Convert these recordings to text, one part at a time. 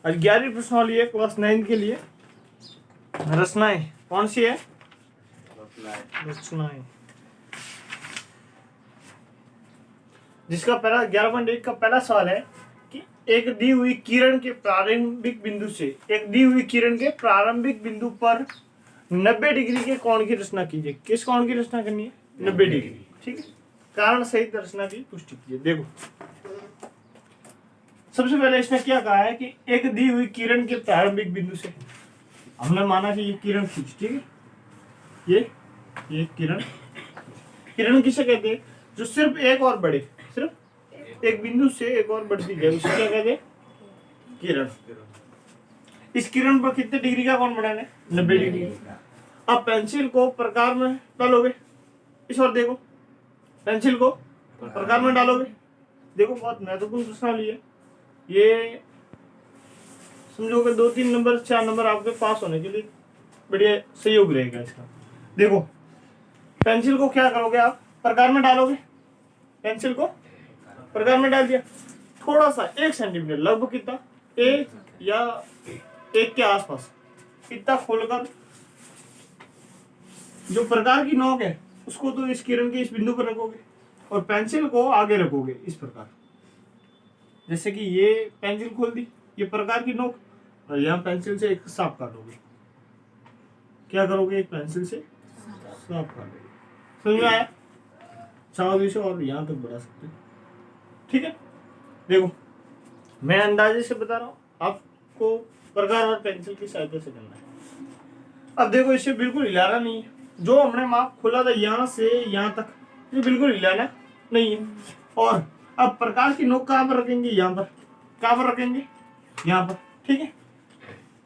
आज 11वीं प्रश्नावली है क्लास 9 के लिए। रचनाएं कौन सी है? रचनाएं, जिसका पहला 11.1 का पहला सवाल है कि एक दी हुई किरण के प्रारंभिक बिंदु से एक दी हुई किरण के प्रारंभिक बिंदु पर 90 डिग्री के कोण की रचना कीजिए। किस कोण की रचना करनी है? 90 डिग्री। ठीक है, कारण सहित रचना की पुष्टि कीजिए। देखो, सबसे पहले इसने क्या कहा है कि एक दी हुई किरण के प्रारंभिक बिंदु से हमने माना कि ये किरण खींच, ठीक है, ये किरण किसे कहते हैं? जो सिर्फ एक और बढ़े, सिर्फ एक बिंदु से एक और बढ़ती जाए, उसे क्या कहते हैं? किरण। इस किरण पर कितने डिग्री का कोण बनाना है? 90 डिग्री। अब पेंसिल को प्रकार में डालोगे, इस और देखो, पेंसिल को प्रकार में डालोगे, देखो बहुत महत्वपूर्ण प्रश्नावली है ये। समझोगे 2-3 नंबर 4 नंबर आपके पास होने के लिए बढ़िया सहयोग रहेगा इसका। देखो, पेंसिल को क्या करोगे आप? प्रकार में डालोगे, पेंसिल को प्रकार में डाल दिया, थोड़ा सा 1 सेंटीमीटर, लगभग कितना, 1 या 1 के आसपास, इतना खोलकर जो प्रकार की नोक है उसको तो इस किरण के इस बिंदु पर रखोगे और पेंसिल को आगे रखोगे इस प्रकार। जैसे कि ये पेंसिल खोल दी, ये प्रकार की नोक, और यहाँ पेंसिल से एक सांप काटोगे। क्या करोगे? एक पेंसिल से सांप काटोगे। समझ में आया? चाहो इसे और यहाँ तक बढ़ा सकते हो। ठीक है, देखो मैं अंदाजे से बता रहा हूँ, आपको प्रकार और पेंसिल की सहायता से करना है। अब देखो, इसे बिल्कुल हिलाना नहीं है। जो हमने माप खोला था यहाँ से यहाँ तक, ये बिल्कुल हिलाना नहीं है। और अब प्रकार की नोक कहाँ पर रखेंगे? यहाँ पर। कहाँ पर रखेंगे? यहाँ पर। ठीक है,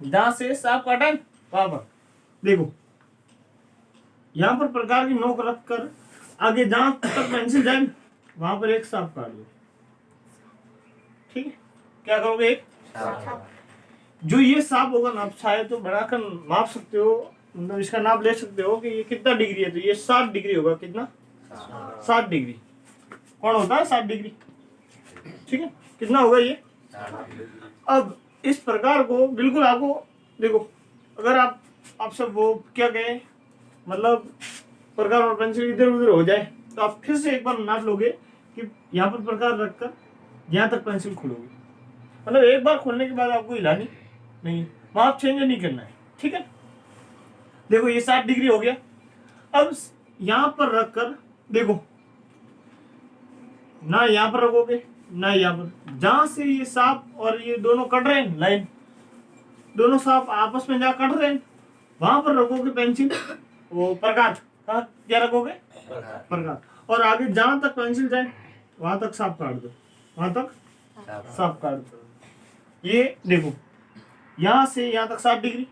जहां से सांप काटा वहां पर देखो, यहाँ पर प्रकार की नोक रखकर आगे जहां तक पेंसिल जाए वहां पर एक सांप काट दो। ठीक है, क्या करोगे? एक जो ये सांप होगा ना, आप शायद तो बनाकर माप सकते हो, मतलब इसका नाप ले सकते हो कि ये कितना डिग्री है। तो ये 60 डिग्री होगा। कितना? 60 डिग्री। कौन होता है 60 डिग्री? ठीक है, कितना होगा ये? अब इस प्रकार को बिल्कुल आपको देखो, अगर आपसे वो क्या कहें, मतलब प्रकार और पेंसिल इधर उधर हो जाए तो आप फिर से एक बार नाप लोगे कि यहाँ पर प्रकार रखकर यहाँ तक पेंसिल खोलोगे। मतलब एक बार खोलने के बाद आपको हिलानी नहीं, माप चेंज नहीं करना है। ठीक है, देखो ये 60 डिग्री हो गया। अब यहाँ पर रखकर देखो, ना यहाँ पर रखोगे ना यहाँ पर, जहां से ये सांप और ये दोनों कट रहे हैं, लाइन, दोनों सांप आपस में जहाँ कट रहे हैं वहां पर रखोगे पेंसिल, वो प्रकार। कहाँ क्या रखोगे? प्रकार। और आगे जहां तक पेंसिल जाए वहां तक सांप काट दो, वहां तक सांप काट दो। ये देखो, यहाँ से यहाँ तक 60 डिग्री,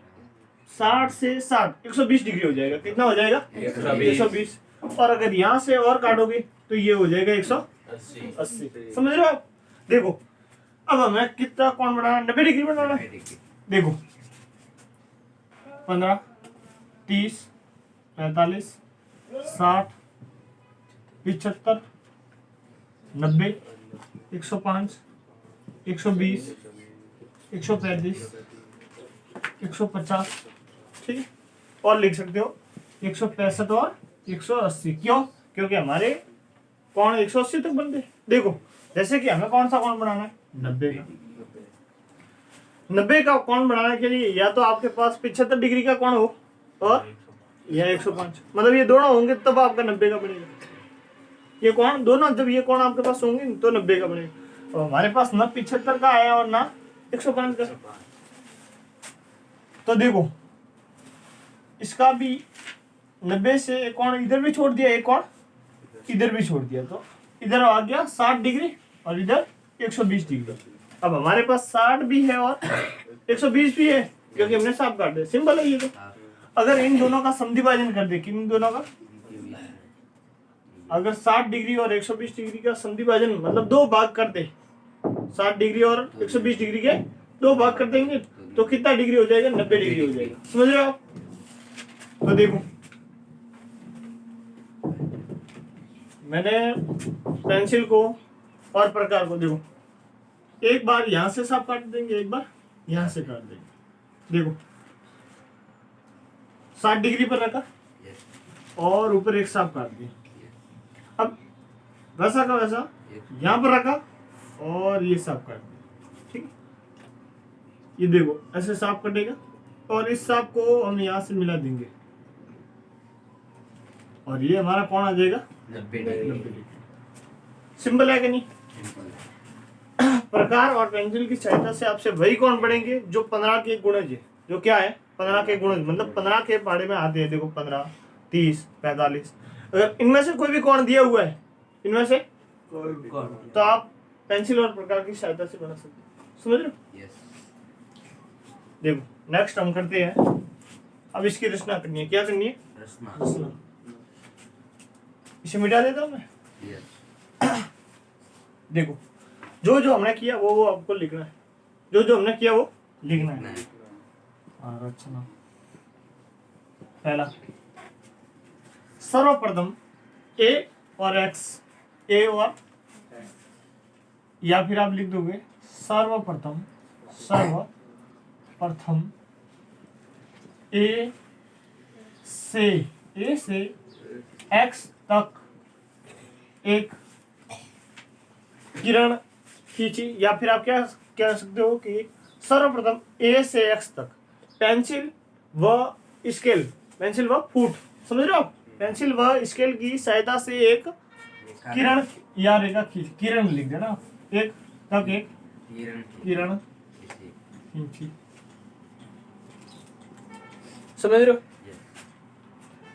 60 से 60 120 डिग्री हो जाएगा। कितना हो जाएगा? 120। और अगर यहाँ से और काटोगे तो ये हो जाएगा 180। समझ रहे हो आप? देखो, अब हमें कितना कोण बनाना? 90 डिग्री बनाना है। देखो, 15, 30, 45, 60, 75, 90, 105, 120, 135, 150। ठीक है, और लिख सकते हो 165 और 180। क्यों? क्योंकि हमारे कोण 180 तक बनते। देखो, जैसे कि हमें कौन सा कोण बनाना है? 90 का। 90 का कोण बनाने के लिए या तो आपके पास 75 डिग्री का कोण हो और यह 105, मतलब ये दोनों होंगे तब आपका 90 का बनेगा। ये कोण दोनों, जब ये कोण आपके पास होंगे तो 90 का बनेगा। और हमारे पास ना 75 का आया और ना 105 का। तो देखो, इसका भी 90 से एक कोण इधर भी छोड़ दिया, एक कोण इधर भी छोड़ दिया, तो इधर आ गया 60 डिग्री और इधर 120 डिग्री। अब हमारे पास 60 भी है और 120 भी है क्योंकि हमने सांप काट दिया। सिंपल है ये तो। अगर इन दोनों का समद्विभाजन कर दे, किन दोनों का? अगर 60 डिग्री और 120 डिग्री का समद्विभाजन, मतलब 2 भाग कर दे, 60 डिग्री और 120 डिग्री के 2 भाग कर देंगे तो कितना डिग्री हो जाएगा? 90 डिग्री हो जाएगा। समझ रहे हो आप? तो देखो, मैंने पेंसिल को और प्रकार को, देखो एक बार यहां से सांप काट देंगे, एक बार यहाँ से काट देंगे। देखो 60 डिग्री पर रखा और ऊपर एक सांप काट दिया। अब वैसा का वैसा यहाँ पर रखा और ये सांप काट दिया। ठीक है, ये देखो ऐसे सांप कटेगा और इस सांप को हम यहाँ से मिला देंगे और ये हमारा कौन आ जाएगा 90 डिग्री। सिंपल है कि नहीं। प्रकार और पेंसिल की सहायता से आपसे वही कोण पढ़ेंगे जो 15 के गुणज है। जो क्या है 15 के गुणज, मतलब 15 के पहाड़े में आते हैं। देखो 15, 30, 45। अगर इनमें से कोई भी कोण दिया हुआ है, इनमें से तो आप पेंसिल और प्रकार की सहायता से बना सकते हैं। समझ रहे हो। यस। देखो नेक्स्ट हम करते हैं। अब इसकी रचना करनी है। क्या करनी है रचना। इसे मिटा देता हूं मैं। यस। देखो जो जो हमने किया वो आपको लिखना है। जो जो हमने किया वो लिखना है। रचना पहला, सर्वप्रथम ए और एक्स, ए और या फिर आप लिख दोगे सर्वप्रथम ए से एक्स तक एक किरण खींची। या फिर आप क्या कह सकते हो कि सर्वप्रथम ए से एक्स तक पेंसिल व स्केल, पेंसिल व फुट, समझ रहे हो आप। पेंसिल व स्केल की सहायता से एक किरण या रेखा खींच, किरण लिख देना। एक तक एक किरण खींची। समझ रहे हो।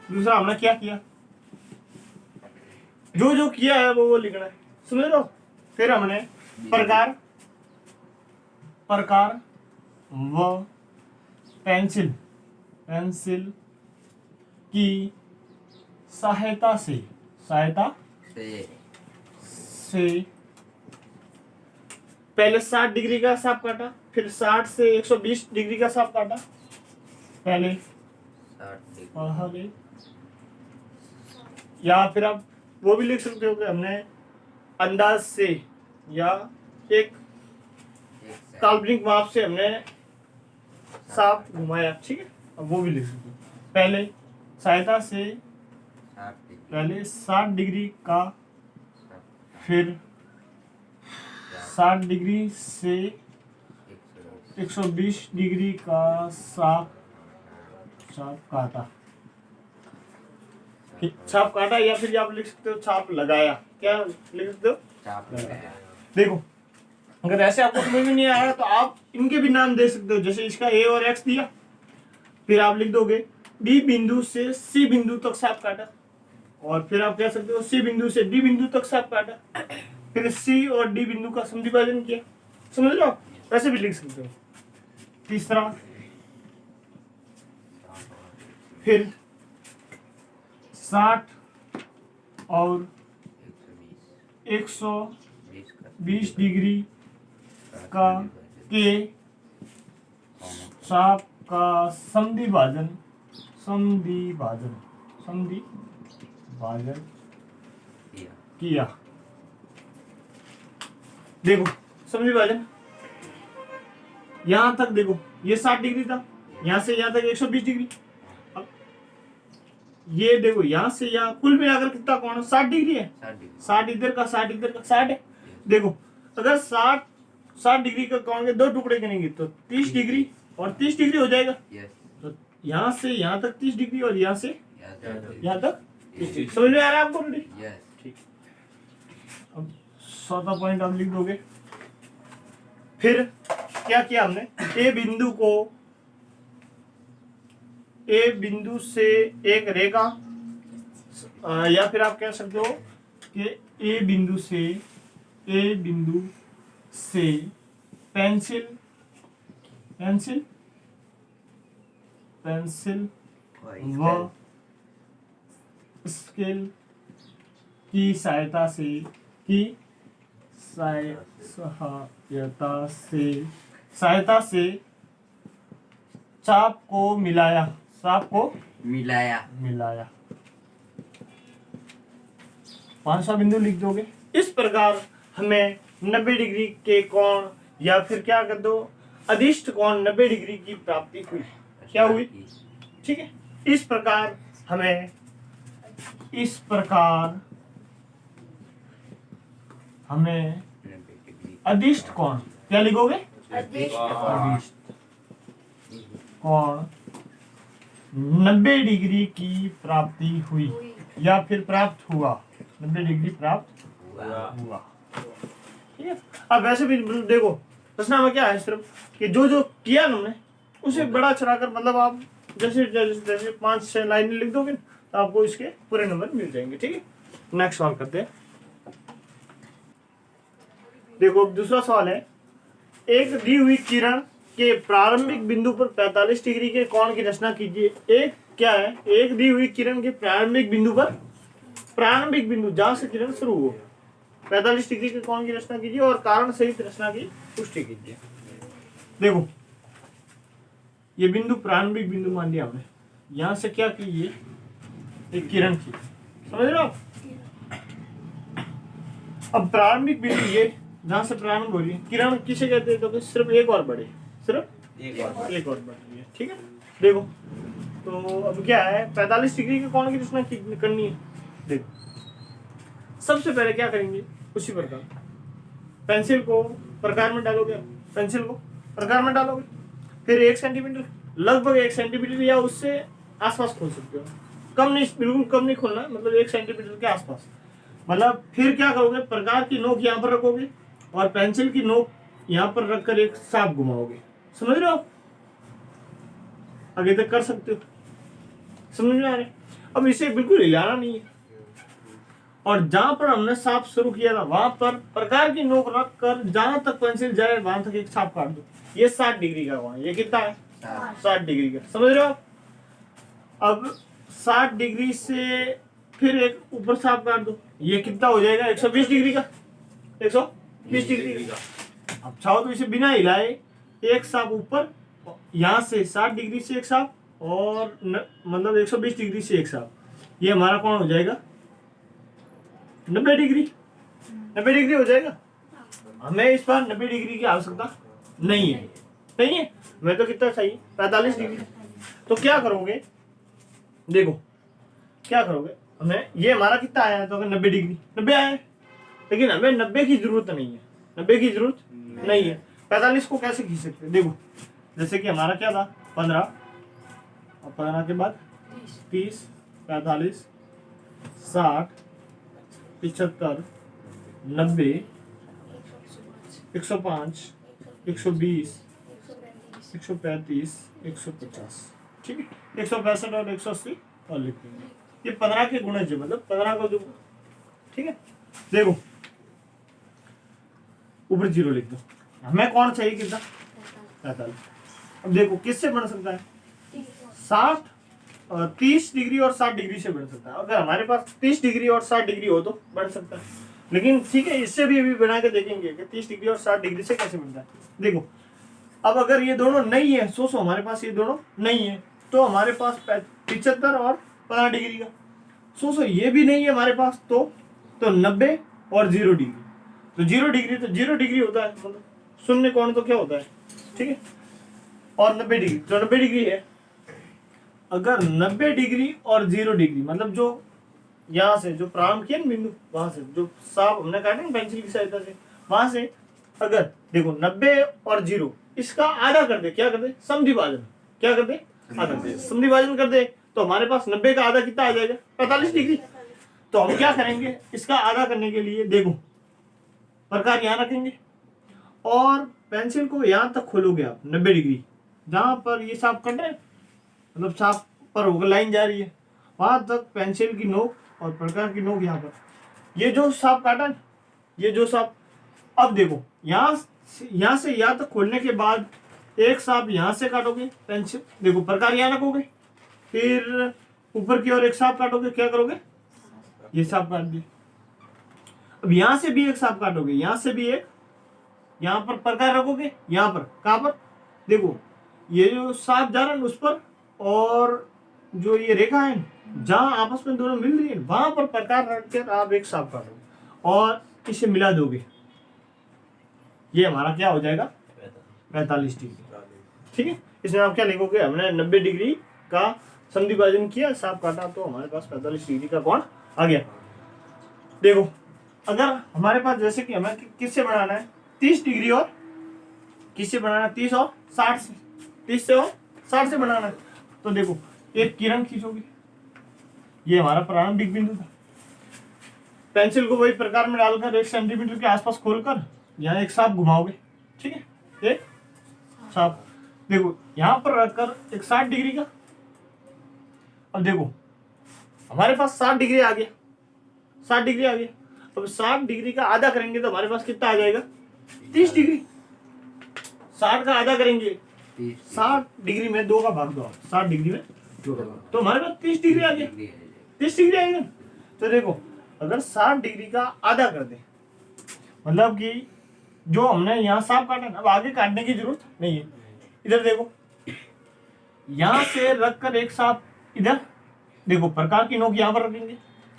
दूसरा हमने क्या किया, जो जो किया है वो लिखना है। समझ रहे हो। फिर हमने प्रकार व पेंसिल की सहायता से पहले 60 डिग्री का सांप काटा, फिर 60 से 120 डिग्री का सांप काटा। पहले या फिर आप वो भी लिख सकते हो कि हमने अंदाज से या एक काल्पनिक माप से हमने सांप घुमाया। ठीक है, अब वो भी लिख सकते हो। पहले सहायता से पहले 60 डिग्री का, फिर 60 डिग्री से 120 डिग्री का सांप काटा। छाप काटा या फिर आप लिख सकते हो छाप लगाया। क्या लिख सकते हो चाप लगाया। देखो अगर ऐसे आपको समझ में नहीं आया तो आप इनके भी नाम दे सकते हो। जैसे इसका ए और एक्स दिया, फिर आप लिख दोगे बी बिंदु से सी बिंदु तक सांप काटा। और फिर आप कह सकते हो सी बिंदु से डी बिंदु तक सांप काटा। फिर सी और डी बिंदु का समद्विभाजन किया। समझ लो, वैसे भी लिख सकते हो। तीसरा, फिर 60 और 120 डिग्री का के सांप का समद्विभाजन किया। देखो समद्विभाजन यहां तक, देखो ये 60 डिग्री था, यहां से यहां तक 120 डिग्री। अब ये देखो यहां से यहां कुल मिलाकर कितना कोण 60 डिग्री है। 60 इधर का 60 इधर का 60 है। देखो अगर 60 डिग्री का कोण के दो टुकड़े करेंगे तो 30 डिग्री और 30 डिग्री हो जाएगा। तो यहाँ से यहाँ तक 30 डिग्री और यहाँ से यहाँ तक 30 डिग्री। समझ में आ रहा है आपको? ठीक। अब चौथा पॉइंट आप लिख दोगे। फिर क्या किया हमने, ए बिंदु से एक रेखा, या फिर आप कह सकते हो कि ए बिंदु से पेंसिल व स्केल की सहायता से चाप को मिलाया। 500 बिंदु लिख दोगे। इस प्रकार हमें 90 डिग्री के कोण या फिर क्या कर दो अदिष्ट कोण 90 डिग्री की प्राप्ति हुई। क्या हुई? ठीक है, इस प्रकार हमें अदिष्ट कोण, क्या लिखोगे? अदिष्ट अदिष्ट कोण 90 डिग्री की प्राप्ति हुई या फिर प्राप्त हुआ। 90 डिग्री प्राप्त हुआ। ठीक है, अब वैसे भी देखो प्रश्न में क्या है, सिर्फ कि जो जो किया हमने उसे बड़ा चढ़ाकर, मतलब आप जैसे जैसे जैसे 5-6 लाइनें लिख दोगे तो आपको इसके पूरे नंबर मिल जाएंगे। ठीक है, नेक्स्ट सवाल करते हैं। देखो दूसरा सवाल है, एक दी हुई किरण के प्रारंभिक बिंदु पर 45 डिग्री के कोण की रचना कीजिए। एक क्या है, एक दी हुई किरण के प्रारंभिक बिंदु पर, प्रारंभिक बिंदु जहां से किरण शुरू हो, 45 डिग्री के कोण की रचना कीजिए और कारण सहित रचना की पुष्टि कीजिए। देखो ये बिंदु प्रारंभिक बिंदु मान लिया हमने, यहां से क्या कीजिए, एक किरण की, समझ रहे हो आप? अब प्रारंभिक बिंदु ये जहां से प्रारंभ हो रही है किरण, किसे कहते हैं? तो सिर्फ एक और बढ़े, सिर्फ एक और बढ़ रही है। ठीक है, देखो तो अब क्या है, 45 डिग्री के कोण की रचना करनी है। देखो सबसे पहले क्या करेंगे, उसी प्रकार पेंसिल को प्रकार में डालोगे, पेंसिल को प्रकार में डालोगे, फिर 1 सेंटीमीटर, लगभग 1 सेंटीमीटर या उससे आसपास खोल सकते हो, कम नहीं, बिल्कुल कम नहीं खोलना, मतलब 1 सेंटीमीटर के आसपास। मतलब फिर क्या करोगे, प्रकार की नोक यहाँ पर रखोगे और पेंसिल की नोक यहाँ पर रखकर एक सांप घुमाओगे। समझ रहे हो? आगे तक कर सकते हो, समझ में आ रहे? अब इसे बिल्कुल हिलाना नहीं है, और जहां पर हमने सांप शुरू किया था वहां पर प्रकार की नोक रख कर जहां तक पेंसिल जाए वहां तक एक सांप काट दो। ये 60 डिग्री का कोण है। ये कितना है? 60 डिग्री का। समझ रहे हो? अब 60 डिग्री से फिर एक ऊपर सांप काट दो। ये कितना हो जाएगा? 120 डिग्री का, 120 डिग्री का। अब चाहो तो इसे बिना हिलाए एक सांप ऊपर, यहाँ से 60 डिग्री से एक सांप और मतलब 120 डिग्री से एक सांप, ये हमारा कौन हो जाएगा? 90 डिग्री। 90 डिग्री हो जाएगा। हमें इस बार 90 डिग्री की आवश्यकता नहीं है, नहीं है। मैं तो कितना चाहिए? 45 डिग्री। तो क्या करोगे, देखो क्या करोगे, हमें ये हमारा कितना आया है? तो अगर 90 डिग्री 90 आया है, लेकिन हमें 90 की जरूरत नहीं है, 90 की जरूरत नहीं है। 45 को कैसे खींच सकते हैं? देखो जैसे कि हमारा क्या था 15, और 15 के बाद 30, 45, 60, 75, 90, 105, 120, 135, 150। ठीक है, 165 और 180 और लिख देंगे। ये 15 के गुणज है, मतलब 15 का जो, ठीक है। देखो ऊपर 0 लिख दो। हमें कौन चाहिए? कितना? 45। अब देखो किससे बन सकता है? 60 और 30 डिग्री और 60 डिग्री से बन सकता है। अगर हमारे पास 30 डिग्री और 60 डिग्री हो तो बन सकता है, लेकिन ठीक है इससे भी अभी बना के देखेंगे कि 30 डिग्री और 60 डिग्री से कैसे बनता है। देखो अब अगर ये दोनों नहीं है, सोचो हमारे पास ये दोनों नहीं है, तो हमारे पास 75 और 15 डिग्री का, सोचो ये भी नहीं है हमारे पास, तो 90 और 0 डिग्री, तो 0 डिग्री, तो 0 डिग्री होता है, मतलब शून्य कोण तो क्या होता है? ठीक है, और 90 डिग्री, तो 90 डिग्री है। अगर 90 डिग्री और 0 डिग्री, मतलब जो यहाँ से जो प्रारंभ किया ना बिंदु, वहां से जो सांप हमने काटे ना पेंसिल की सहायता से, वहां से अगर देखो 90 और 0 इसका आधा कर दे, क्या कर दे? समद्विभाजन। क्या कर दे? आधा कर दे, समद्विभाजन कर दे, तो हमारे पास 90 का आधा कितना आ जाएगा? 45 डिग्री। तो हम क्या करेंगे, इसका आधा करने के लिए देखो प्रकार यहाँ रखेंगे और पेंसिल को यहाँ तक खोलोगे आप 90 डिग्री, जहां पर ये सांप कट रहे हैं, मतलब सांप पर होकर लाइन जा रही है, वहां तक पेंसिल की नोक और प्रकार की नोक यहाँ पर, ये जो सांप काटा, ये जो सांप, अब देखो यहाँ से यहाँ तक खोलने के बाद एक सांप यहाँ से काटोगे पेंसिल, देखो प्रकार यहाँ रखोगे, फिर ऊपर की ओर एक सांप काटोगे, क्या करोगे? ये सांप काट दिए। अब यहाँ से भी एक सांप काटोगे, यहाँ से भी एक, यहाँ पर प्रकार रखोगे, यहाँ पर, कहाँ पर? देखो ये जो सांप जा रहा है उस पर, और जो ये रेखा है जहां आपस में दोनों मिल रही है वहां पर प्रकार रखकर आप एक सांप काटोगे और इसे मिला दोगे, ये हमारा क्या हो जाएगा? 45 डिग्री। ठीक है, इसमें आप क्या लिखोगे, हमने 90 डिग्री का संधि विभाजन किया, सांप काटा, तो हमारे पास 45 डिग्री का कोण आ गया। देखो अगर हमारे पास जैसे कि हमें किससे बनाना है, 30 डिग्री और किससे बनाना है, 30 और 60 से, 30 से और 60 से बनाना है। तो देखो एक किरण खींचोगे, ये हमारा प्रारंभिक बिंदु था। पेंसिल को वही प्रकार में डालकर 1 सेंटीमीटर के आसपास खोलकर यहाँ एक सांप घुमाओगे। ठीक है, एक सांप देखो यहाँ पर रखकर एक 60 डिग्री का। अब देखो हमारे पास 60 डिग्री आ गया, 60 डिग्री आ गया। अब 60 डिग्री का आधा करेंगे तो हमारे पास कितना आ जाएगा, 30 डिग्री। 60 का आधा करेंगे, 60 डिग्री में 2 का भाग दो, 60 डिग्री में तो हमारे पास 30 डिग्री आ गया, 30 डिग्री आएगा। तो देखो अगर 60 डिग्री का आधा कर दे, मतलब कि जो हमने यहाँ सांप काटा ना, अब आगे काटने की जरूरत नहीं है। इधर देखो, यहाँ से रखकर एक सांप इधर, देखो प्रकार की नोक यहाँ पर रखेंगे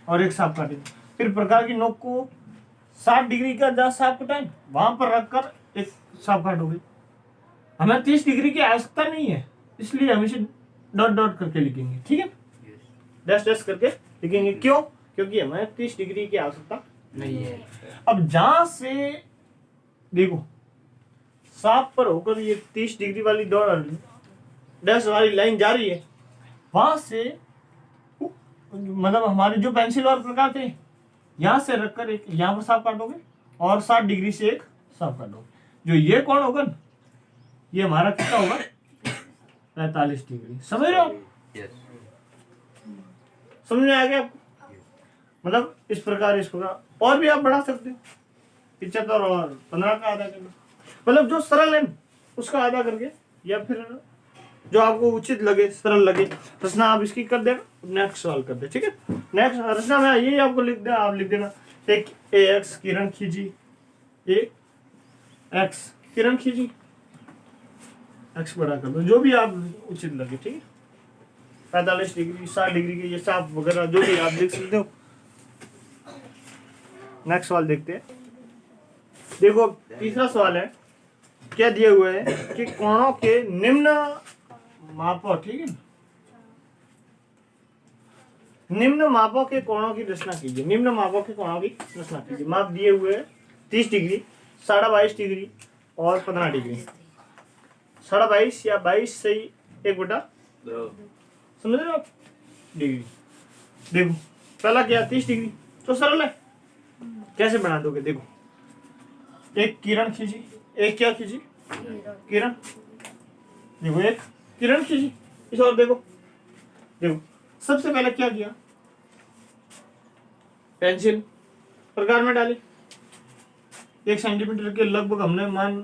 और एक सांप काटेंगे। फिर प्रकार की नोक को 60 डिग्री का जहाँ सांप कटाए वहां पर रखकर एक सांप काटोगे। हमें 30 डिग्री की आवश्यकता नहीं है, इसलिए हम इसे डॉट डॉट करके लिखेंगे। ठीक है, डैश डैश करके लिखेंगे। क्यों? क्योंकि हमें 30 डिग्री की आवश्यकता नहीं है। अब जहां से देखो सांप पर होकर ये 30 डिग्री वाली डॉट डैश वाली लाइन जा रही है, वहां से मतलब हमारे जो पेंसिल और प्रकार थे, यहाँ से रखकर एक यहाँ पर सांप काटोगे और 60 डिग्री से एक सांप काटोगे। जो ये कोण होगा ना, ये हमारा कितना होगा, 45 डिग्री। समझ रहे हो? समझ में आ गया आपको? मतलब इस प्रकार और भी आप बढ़ा सकते हो, 75 और 15 का आधा करना, मतलब जो सरल है उसका आधा करके, या फिर जो आपको उचित लगे, सरल लगे रचना आप इसकी कर देना, नेक्स्ट सवाल कर दे। ठीक है, नेक्स्ट रचना में यही आपको लिख देना, आप लिख देना एक AX किरण खींची, AX किरण खींची, X बड़ा कर दो, जो भी आप उचित लगे। ठीक है, 45 डिग्री, 60 डिग्री के ये सांप वगैरह जो भी आप देख सकते हो। नेक्स्ट सवाल देखते हैं। देखो तीसरा सवाल है, क्या दिए हुए है कि कोणों के निम्न मापों, ठीक है, निम्न मापों के कोणों की रचना कीजिए। निम्न मापों के कोणों की रचना कीजिए। माप दिए हुए हैं 30 डिग्री, 22.5 डिग्री और 15 डिग्री। 22.5 या 22 सही 1/2, समझ रहे हो आप, डिग्री। देखो पहला क्या, 30 डिग्री, तो सरल है, कैसे बना दोगे। देखो एक किरण खींची, एक क्या खींची, किरण। देखो एक किरण खींची, इस और देखो, देखो सबसे पहले क्या किया, पेंसिल प्रकार में डाली, 1 सेंटीमीटर के लगभग हमने मान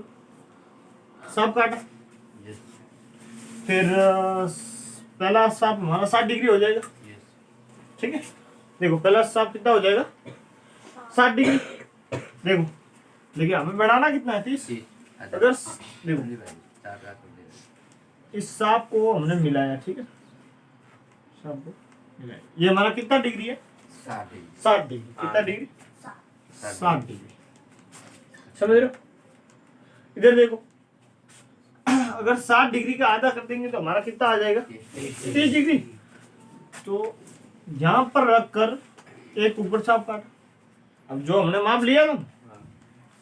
सांप काटा। फिर पहला सांप हमारा 60 डिग्री हो जाएगा। ठीक है, देखो पहला सांप कितना हो जाएगा, 60 डिग्री। देखो देखिए हमें बनाना कितना है, 30। अगर देखो इस सांप को हमने मिलाया, ठीक है, सांप को मिलाया, ये हमारा कितना डिग्री है, 60 डिग्री। कितना डिग्री, 60 डिग्री। समझ रहे हो? इधर देखो अगर 60 डिग्री का आधा कर देंगे तो हमारा कितना आ जाएगा, 30 डिग्री। तो यहाँ पर रखकर एक ऊपर सांप काट। अब जो हमने माप लिया ना,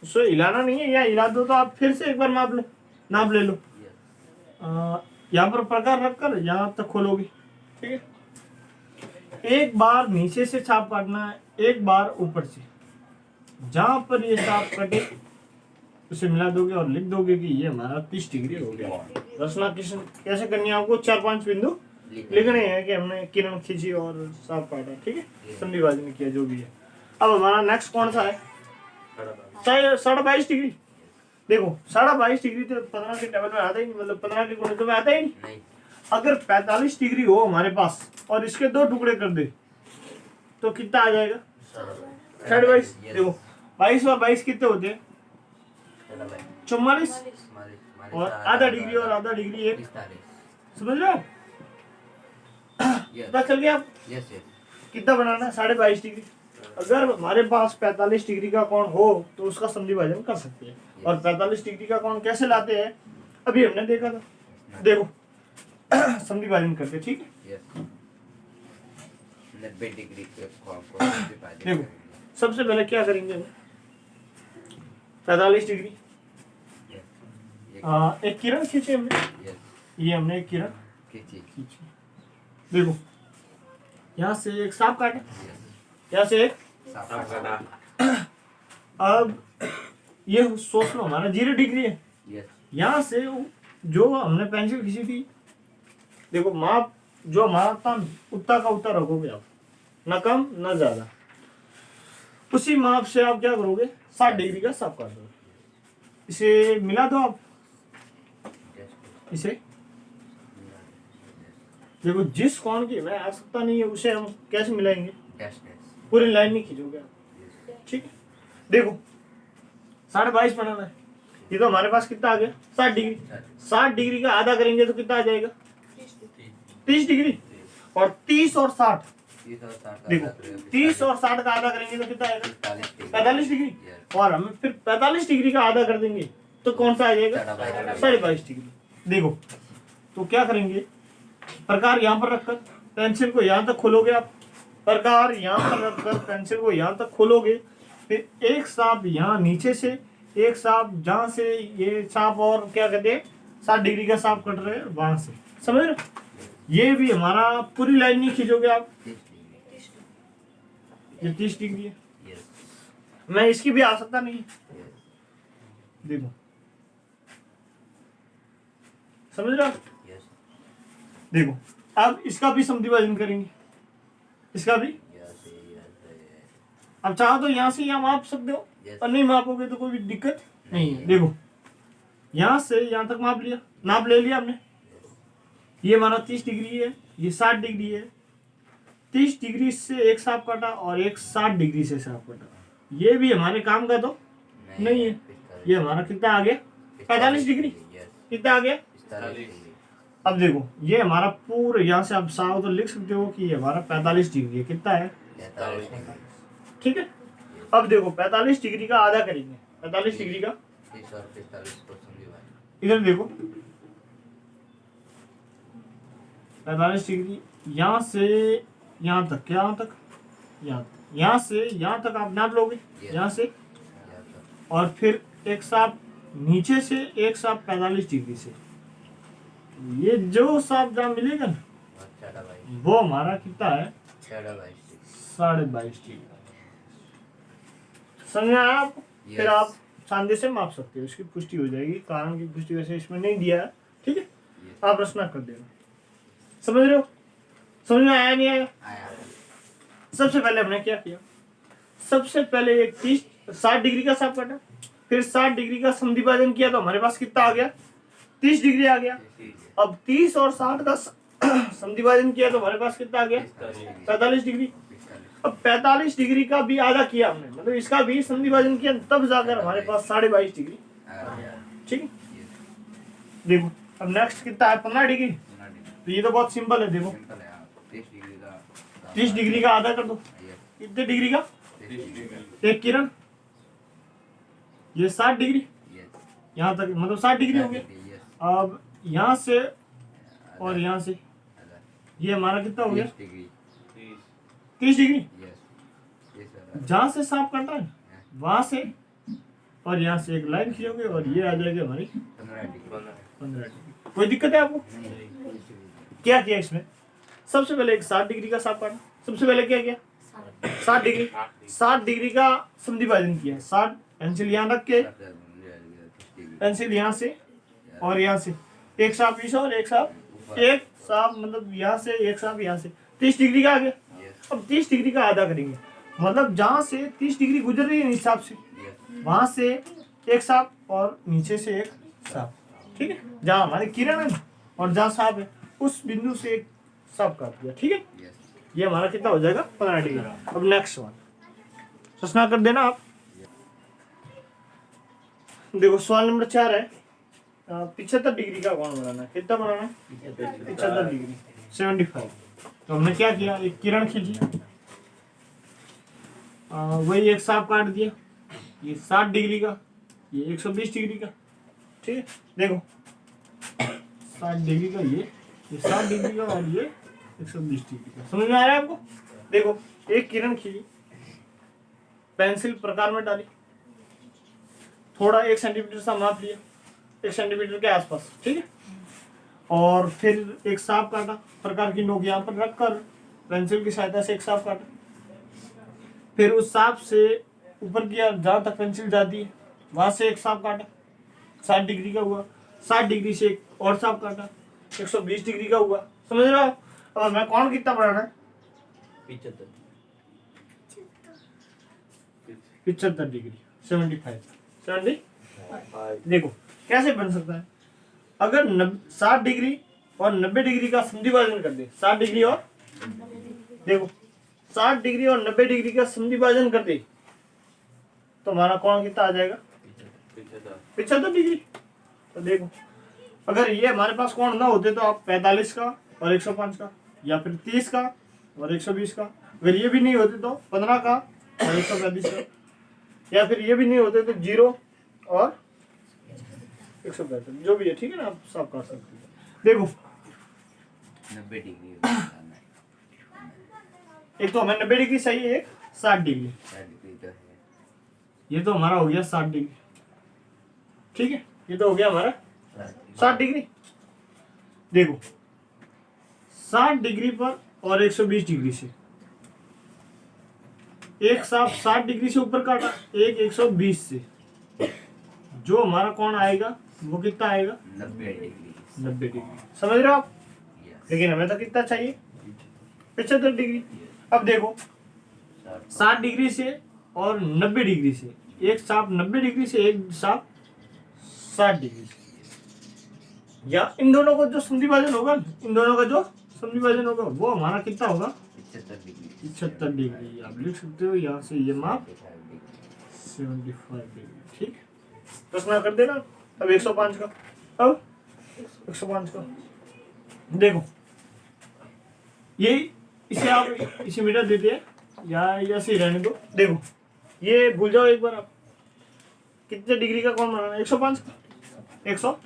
उसको हिलाना नहीं है, या हिला दो तो आप फिर से एक बार नाप ले लो। यहाँ पर प्रकार रखकर यहाँ तक खोलोगे। ठीक है, एक बार नीचे से छाप काटना है, एक बार ऊपर से। जहां पर ये सांप कटे उसे मिला दोगे और लिख दोगे कि ये हमारा 30 डिग्री हो गया। रचना कैसे करनी है आपको, 4-5 बिंदु लिखने हैं कि हमने किरण खींची और सांप काटा। ठीक है, संधि विभाजन किया, जो भी है। अब हमारा नेक्स्ट कौन सा है, 22.5 डिग्री। देखो 22.5 डिग्री तो 15 के टेबल में आता ही नहीं, मतलब 15 के गुणित में आता ही नहीं। अगर 45 डिग्री हो हमारे पास और इसके 2 टुकड़े कर दे तो कितना आ जाएगा, 22। देखो 22 और 22 कितने होते हैं, 44, और आधा डिग्री और आधा डिग्री एक। समझ रहे हो? पता चल गया आप कितना बनाना है, 22.5 डिग्री। अगर हमारे पास 45 डिग्री का कोण हो तो उसका संधि विभाजन कर सकते हैं। और 45 डिग्री का कोण कैसे लाते हैं, अभी हमने देखा था। देखो समझी भाजन करते, ठीक है। यस 90 डिग्री पे को विभाजित देखो करेंगे। सबसे पहले क्या करेंगे हम, 45 डिग्री यस एक किरण खींचे हमने, यस ये हमने एक किरण खींची खींची। देखो यहाँ से एक सांप काटे, यस यहाँ से एक, साफ करना अब ये सोच लो हमारा 0 डिग्री है। यस यहाँ से जो हमने पेंसिल खींची थी, देखो माप जो हमारा था उतना का उतना रखोगे आप, न कम न ज्यादा। उसी माप से आप क्या करोगे, 60 डिग्री का साफ कर दोगे। इसे मिला दो आप, इसे देखो जिस कोण की मैं आवश्यकता नहीं है उसे हम कैसे मिलाएंगे, डैश पूरी लाइन नहीं खींचोगे आप, ठीक है। देखो 22.5 बनाना है, ये तो हमारे पास कितना आ गया 60 डिग्री। 60 डिग्री का आधा करेंगे तो कितना आ जाएगा 30 डिग्री, और 30 और 60 देखो 30 और 60 का आधा करेंगे तो कितना आएगा 45 डिग्री, और हम फिर 45 डिग्री का आधा कर देंगे तो कौन सा आ जाएगा 22.5 डिग्री। देखो तो क्या करेंगे, प्रकार यहाँ पर रखकर पेंसिल को यहाँ तक खोलोगे आप, प्रकार यहाँ पर रखकर पेंसिल को यहाँ तक खोलोगे, फिर एक सांप यहाँ नीचे से, एक सांप जहाँ से ये सांप और क्या कहते हैं 60 डिग्री का सांप कट रहे हैं वहां से, समझ रहे हो। ये भी हमारा पूरी लाइन नहीं खींचोगे आप, ये 30 डिग्री है, मैं इसकी भी आवश्यकता नहीं है। देखो समझ रहे हो आप? देखो अब इसका भी समद्विभाजन करेंगे, इसका भी। अब चाहो तो यहाँ से यहाँ माप सकते हो, और नहीं मापोगे तो कोई भी दिक्कत नहीं है। देखो यहाँ से यहाँ तक माप लिया, नाप ले लिया हमने, ये हमारा 30 डिग्री है, ये 60 डिग्री है। 30 डिग्री से एक सांप काटा और एक 60 डिग्री से सांप काटा, ये भी हमारे काम का तो नहीं है। ये हमारा कितना आ गया 45 डिग्री, कितना आ गया। अब देखो ये हमारा पूरा यहाँ से आप साफ तो लिख सकते हो कि ये हमारा 45 डिग्री है, कितना है, ठीक है। अब देखो 45 डिग्री का आधा करेंगे, 45 डिग्री का, इधर देखो 45 डिग्री यहाँ से यहाँ तक, यहाँ तक, यहाँ से यहाँ तक आप नाप लोगे, यहाँ से, और फिर एक सांप नीचे से, एक सांप 45 डिग्री से, ये जो सांप जहाँ मिलेगा ना वो हमारा कितना है 22.5 डिग्री। समझा आप? फिर आप सांधे से माप सकते हो, इसकी पुष्टि हो जाएगी, कारण की पुष्टि वैसे इसमें नहीं दिया है, ठीक है। आप रचना कर देना, समझ रहे हो, समझ में आया नहीं आया। सबसे पहले हमने क्या किया, सबसे पहले एक 60 डिग्री का सांप काटा, फिर 60 डिग्री का समद्विभाजन किया तो हमारे पास कितना आ गया 30 डिग्री आ गया। अब 30 और 60 का समद्विभाजन किया तो हमारे पास कितना आ गया 45 डिग्री। अब 45 डिग्री का भी आधा किया हमने, मतलब इसका भी समद्विभाजन किया, तब जाकर हमारे पास 22.5 डिग्री, ठीक है। देखो अब नेक्स्ट कितना है 15 डिग्री, तो ये तो बहुत सिंपल है। देखो 30 डिग्री का आधा कर दो, कितने डिग्री का, एक किरण, ये 60 डिग्री, यहाँ तक मतलब 60 डिग्री हो गया। अब यहाँ से और यहाँ से ये हमारा कितना हो गया 30 डिग्री। जहाँ से सांप कट रहा है वहां से और यहाँ से एक लाइन खींचोगे और ये आ जाएगी हमारी 15 डिग्री। कोई दिक्कत है आपको? क्या किया इसमें, सबसे पहले एक 60 डिग्री का सांप काटा, सबसे पहले क्या किया 60 डिग्री, 60 डिग्री का समद्विभाजन किया, 60 पेंसिल यहाँ रख के, पेंसिल यहाँ से और यहाँ से, एक सांप पीछे और एक सांप मतलब यहाँ से, एक सांप यहाँ से, 30 डिग्री का आ गया। अब 30 डिग्री का आधा करेंगे, मतलब जहाँ से 30 डिग्री गुजर रही है इस सांप से, वहां से एक सांप और नीचे से एक सांप, ठीक है। जहाँ हमारी किरण है और जहाँ सांप है उस बिंदु से एक सांप काट दिया, ठीक है। ये हमारा कितना हो जाएगा 15 डिग्री। अब नेक्स्ट वन रचना कर देना आप। देखो सवाल नंबर 4 है, 75 डिग्री का कोण बनाना है, कितना बनाना है 75 डिग्री 75। तो हमने क्या किया, एक किरण खींची, वही एक सांप काट दिया, ये 60 डिग्री का, ये 120 डिग्री का, ठीक है। देखो 60 डिग्री का ये 60 डिग्री का और ये 120 डिग्री का। समझ में आ रहा है आपको? देखो एक किरण खींची, पेंसिल प्रकार में डाली, थोड़ा 1 सेंटीमीटर सा माप लिया, 1 सेंटीमीटर के आसपास, ठीक है। और फिर एक सांप काटा, प्रकार की नोक यहाँ पर रखकर पेंसिल की सहायता से एक सांप काटा। फिर उस सांप से ऊपर की जहाँ तक पेंसिल जाती है वहां से एक सांप काटा, 60 डिग्री का हुआ। 60 डिग्री से एक और सांप काटा, 120 डिग्री का हुआ। समझ रहे हो? और मैं कौन कितना बढ़ाना है? 75 डिग्री, 75। देखो कैसे बन सकता है? अगर 60 डिग्री और 90 डिग्री का समद्विभाजन कर दे, 60 डिग्री और देखो 60 डिग्री और 90 डिग्री का समद्विभाजन कर दे तो हमारा कोण कितना आ जाएगा? 75 डिग्री। तो देखो अगर ये हमारे पास कोण ना होते तो आप 45 का और 105 का, या फिर 30 का और 120 का, अगर ये भी नहीं होते तो 15 का और 135 का, या फिर ये भी नहीं होते तो 0 और 165, जो भी है, ठीक है ना, आप सब कर सकते हैं। देखो 90 डिग्री एक तो हमें 90 डिग्री सही है, एक 60 डिग्री, तो है। ये तो हमारा हो गया 60 डिग्री, ठीक है, ये तो हो गया हमारा 60 डिग्री। देखो 60 डिग्री पर और 120 डिग्री से एक सांप 60 डिग्री से ऊपर काटा, एक 120 से, जो हमारा कोण आएगा वो कितना आएगा? 90 डिग्री। 90 डिग्री। समझ रहे हो आप? Yes. लेकिन हमें तो कितना चाहिए? 75 डिग्री। अब देखो 60 डिग्री से और 90 डिग्री से, एक सांप 90 डिग्री से, एक सांप 60 डिग्री से, या इन दोनों का जो समद्विभाजन होगा, इन दोनों का जो समद्विभाजन होगा वो हमारा कितना होगा? 75 डिग्री। आप लिख सकते हो यहाँ से ये माप 75 डिग्री, ठीक। प्रश्न कर देना। अब 105 का, अब 105 का देखो, ये इसे आप इसे मिटा देते हैं या ऐसे ही रहने दो। देखो ये भूल जाओ एक बार, आप कितने डिग्री का कोण बनाना है? 105 का। 100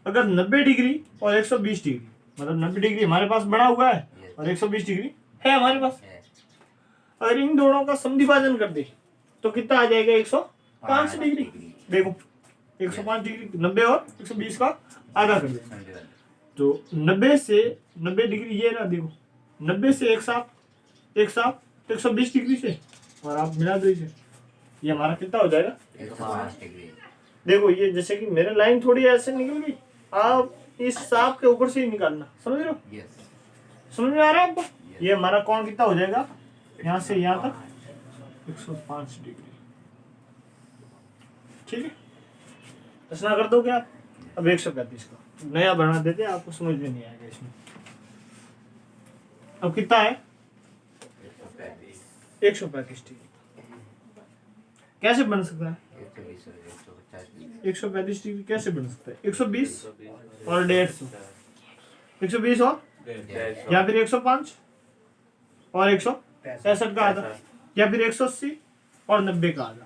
अगर 90 डिग्री और 120 डिग्री, मतलब 90 डिग्री हमारे पास बना हुआ है और 120 डिग्री है हमारे पास, अगर इन दोनों का समद्विभाजन कर दे तो कितना आ जाएगा? 105 डिग्री। देखो 105 डिग्री 90 और 120 का आधा कर दे तो 90 से 90 डिग्री ये ना, देखो 90 से एक सांप 120 डिग्री से, और आप मिला दो इसे, ये हमारा कितना हो जाएगा? 105 डिग्री। देखो ये जैसे कि मेरे लाइन थोड़ी ऐसे निकल गई, आप इस सांप के ऊपर से ही निकालना। समझ रहे हो? Yes. समझ में आ रहा है आपको? ये हमारा कोण कितना हो जाएगा? यहाँ से यहाँ तक 105 डिग्री, ठीक है। रचना कर दो क्या आप? अब 135 का नया बना देते, आपको समझ में नहीं आएगा इसमें। अब कितना है? 135 डिग्री। कैसे बन सकता है? 135 डिग्री कैसे बन सकता है? 120 और 150, 120 और या फिर 105 और 165 का आधा, या फिर 180 और 90 का आधा।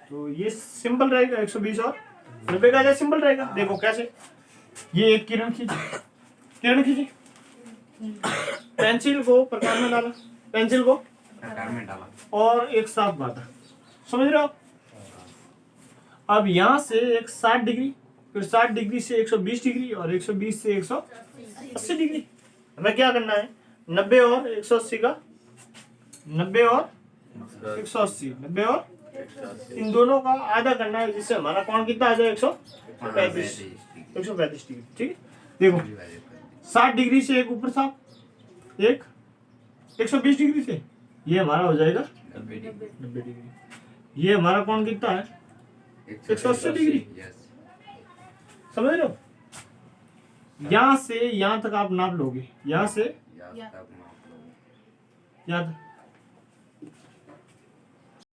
तो ये सिंपल रहेगा, 120 और 90 का आधा सिंपल रहेगा। देखो कैसे, ये एक किरण खींची, पेंसिल को प्रकार में डाला, पेंसिल को प्रकार में डाला और एक सांप काटा। समझ रहे हो? अब यहाँ से एक 60 डिग्री, फिर 60 डिग्री से 120 डिग्री और 120 से 180 डिग्री। हमें क्या करना है? 90 और 180 का, 90 और 180, 90 और इन दोनों का आधा करना है, जिससे हमारा कोण कितना आ जाए? 135 डिग्री, ठीक है। देखो 60 डिग्री से एक ऊपर सांप, एक 120 डिग्री से, ये हमारा हो जाएगा 90 डिग्री। ये हमारा कोण कितना है? 180 डिग्री। समझ रहे हो? यहाँ से यहाँ तक आप नाप लोगे, यहाँ से यहाँ तक